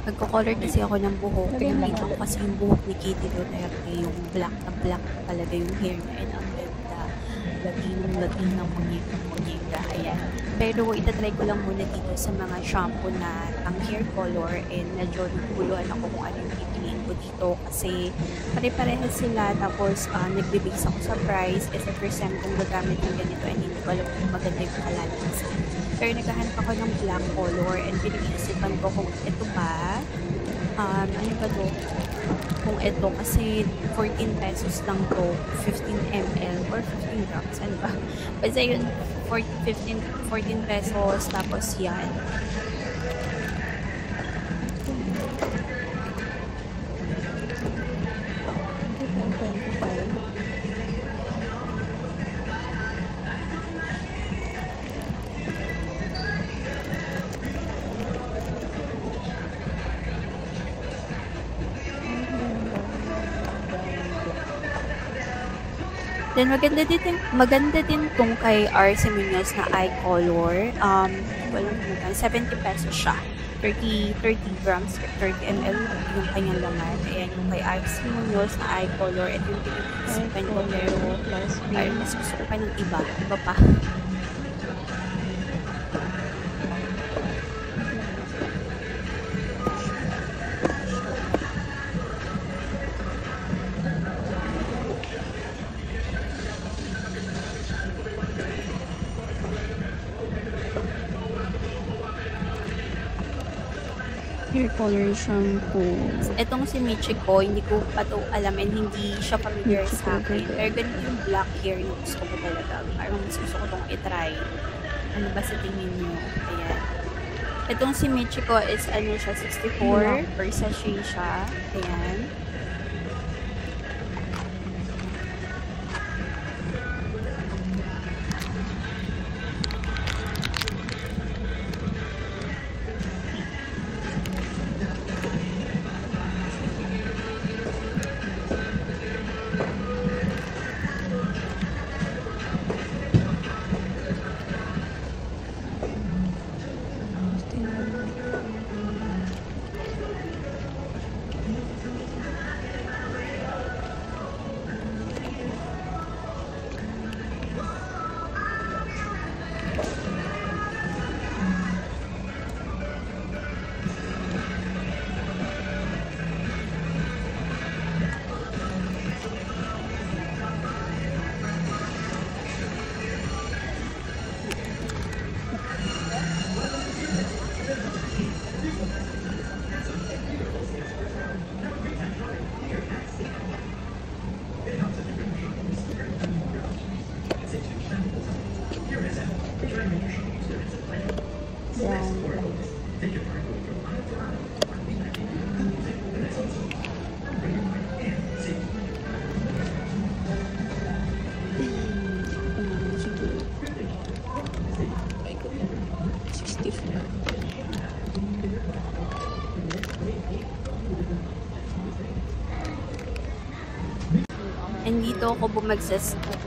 Nagko-color kasi ako ng buhok. Pinakita ko kasi yung buhok ni Kitty Duterte, yung black na black talaga yung hair niya. And ang ganda. Latinong munyeka. Ayan. Pero itatry ko lang muna dito sa mga shampoo na ang hair color. And medyo naguguluhan ako kung ano yung pipiliin ko dito. Kasi pare-parehas sila. Tapos nagbe-base ako sa price. Kasi first time kong gagamit ng ganito. And hindi ko alam kung maganda yung kalalabasan. Pero naghahanap ako ng black color and pinag-iisipan ko kung ito ba, ano ba to? Kung ito, kasi 14 pesos lang to, 15 ml or 15 grams, ano ba? Basta yun, 14 pesos, tapos yan. Then maganda din tong kay RC Munoz na eye color. Walang 70 pesos siya. 30 grams, 30 ml yung kanyang laman. Ayan yung kay RC Munoz na eye color. Ito yung pinag-isipan ko, pero mas gusto ko pa ng iba pa. Hair color shampoo. Itong si Michiko, hindi ko pa ito alam and hindi siya familiar sa akin. Pero ganito yung black hair na gusto ko talaga. Parang mas gusto ko itong itry. Ano ba sa tingin nyo? Ayan. Itong si Michiko is ano siya, 64 per sachet siya. Ayan.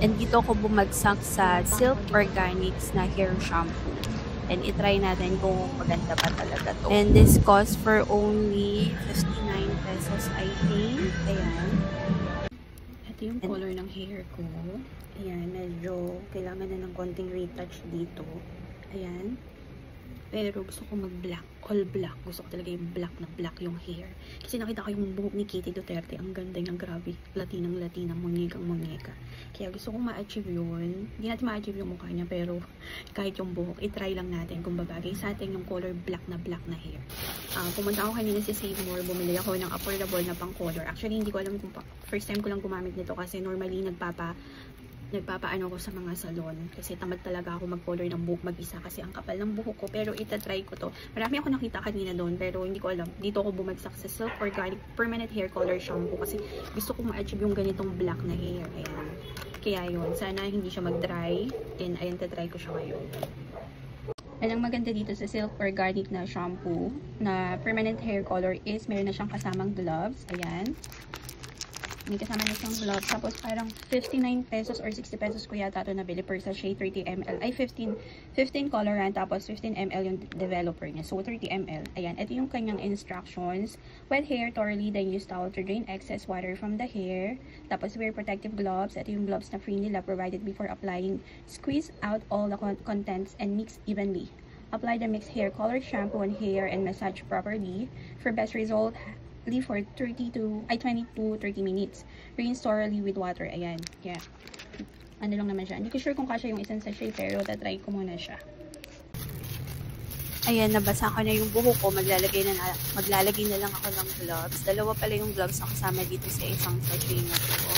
And dito ako bumagsak sa Silk Organics na hair shampoo. And itry natin kung maganda pa talaga to. And this cost for only 59 pesos, I think. Ayan. Ito yung color ng hair ko. Ayan, medyo kailangan na ng konting retouch dito. Ayan. Pero gusto ko mag-black, all black. Gusto ko talaga yung black na black yung hair. Kasi nakita ko yung buhok ni Kitty Duterte. Ang ganda niya, grabe. Latinang, munyekang. Kaya gusto kong ma-achieve yun. Hindi natin ma-achieve yung mukha niya, pero kahit yung buhok, itry lang natin kung babagay sa atin yung color black na hair. Pumunta ako kanina sa Save More, bumili ako ng affordable na pang color. Actually, hindi ko alam kung first time ko lang gumamit nito kasi normally nagpapaano ko sa mga salon kasi tamad talaga ako mag-color ng buhok mag-isa kasi ang kapal ng buhok ko, pero itatry ko to. Marami ako nakita kanina doon pero hindi ko alam. Dito ako bumagsak sa Silk Organic Permanent Hair Color Shampoo kasi gusto ko ma-achieve yung ganitong black na hair. Ayan. Kaya yun, sana hindi siya mag-dry and ayan, tatry ko siya ngayon. And ang maganda dito sa Silk Organic na shampoo na permanent hair color is meron na siyang kasamang gloves. Ayan. May kasama na siyang gloves. Tapos parang 59 pesos or 60 pesos ko yata ito nabili per sachet, 30 ml. Ay, 15 colorant, tapos 15 ml yung developer niya. So, 30 ml. Ayan, ito yung kanyang instructions. Wet hair thoroughly, then use towel to drain excess water from the hair. Tapos, wear protective gloves. Ito yung gloves na free nila provided before applying. Squeeze out all the contents and mix evenly. Apply the mixed hair color shampoo on hair and massage properly. For best result, leave for 20 to 30 minutes. Rinse thoroughly with water. Ayan. Yeah. Ano lang naman siya. Hindi ko sure kung kasya yung isang sachet, pero tatry ko muna siya. Ayan, nabasa ko na yung buhok ko. Maglalagay na lang ako ng gloves. Dalawa pala yung gloves na kasama dito sa isang sachet na ito.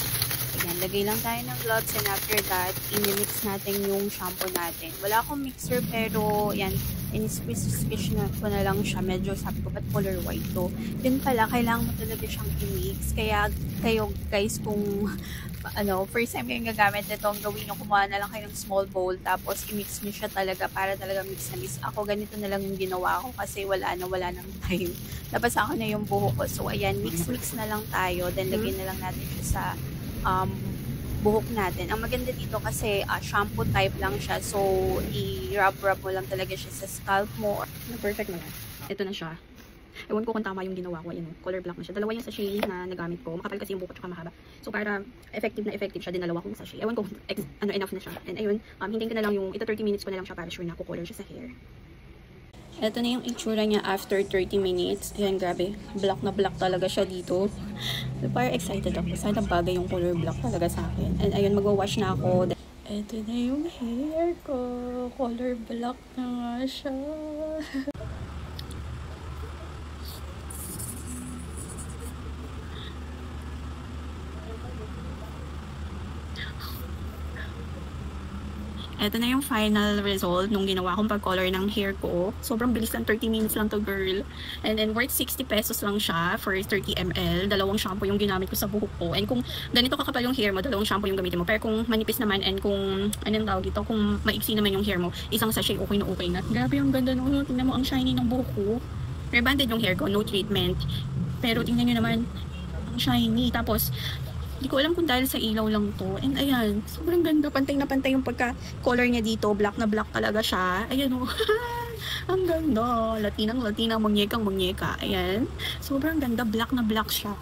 Ayan, lagay lang tayo ng gloves, and after that, i-mix natin yung shampoo natin. Wala akong mixer, pero yan, in-squish ko na lang siya. Medyo sabi ko, ba't color white to? Yun pala, kailangan mo talaga siyang i-mix. Kaya kayo guys, kung first time kayong gagamit nito, ang gawin nyo, kumuha na lang kayo ng small bowl, tapos i-mix nyo siya talaga para talaga mix na mix. Ako, ganito na lang yung ginawa ko kasi wala nang time. Tapos ako na yung buhok ko. So, ayan, mix na lang tayo. Then, lagyan na lang natin siya sa buhok natin. Ang maganda dito kasi shampoo type lang siya. So, i-rub mo lang talaga siya sa scalp mo. Perfect na yan. Ito na siya. Ewan ko kung tama yung ginawa ko. Ayan, color black na siya. Dalawa yung sachet na nagamit ko. Makapal kasi yung buhok at mahaba. So, para effective siya, din dalawa kong sachet. Ewan ko enough na siya. And ayun, hintayin ko na lang ito 30 minutes ko na lang siya para sure na ko-color siya sa hair. Ito na yung itsura niya after 30 minutes. Ayan, grabe. Black na black talaga siya dito. So, parang excited ako. Sana bagay yung color black talaga sa akin. And ayun, magwa-wash na ako. Ito na yung hair ko. Color black na nga siya. Ito na yung final result nung ginawa kong pag-color ng hair ko. Sobrang bilis lang, 30 minutes lang to, girl. And then, worth 60 pesos lang siya for 30 ml. Dalawang shampoo yung ginamit ko sa buhok ko. And kung ganito kakapal yung hair mo, dalawang shampoo yung gamitin mo. Pero kung manipis naman, and kung, anong tawag dito, kung maiksi naman yung hair mo, isang sachet, okay na okay na. Grabe, yung ganda no. Tingnan mo, ang shiny ng buhok ko. Rebanded yung hair ko, no treatment. Pero tingnan nyo naman, ang shiny. Tapos, hindi ko alam kung dahil sa ilaw lang to. And ayan, sobrang ganda. Pantay na pantay yung pagka-color niya dito. Black na black talaga siya. Ayan o. Ang ganda. Latinang, munyekang, munyeka. Ayan. Sobrang ganda. Black na black siya.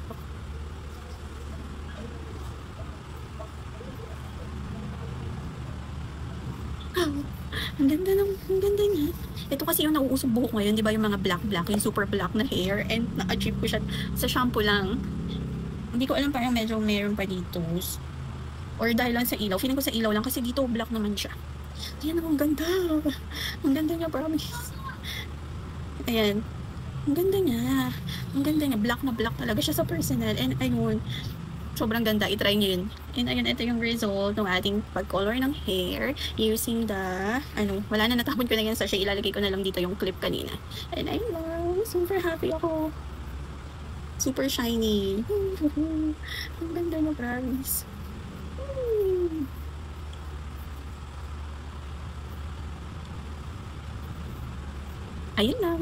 Ang ganda niya. Ito kasi yung nauusong buhok ngayon, di ba, yung mga black, yung super black na hair. And na-achieve ko siya sa shampoo lang. Hindi ko alam, parang medyo meron pa dito. Or dahil lang sa ilaw. Feeling ko sa ilaw lang kasi dito black naman siya. Ayan, ang ganda. Ang ganda niya, promise. Ayan. Ang ganda niya. Ang ganda niya. Black na black talaga siya sa personal. And ayun, sobrang ganda. I-try niyo yun. And ayun, ito yung result ng ating pag-color ng hair using the, wala na, natapon ko na yan sa sachet. Ilalagay ko na lang dito yung clip kanina. And ayun lang. Super happy ako. Super shiny. Ang ganda niya, promise. Ayun lang.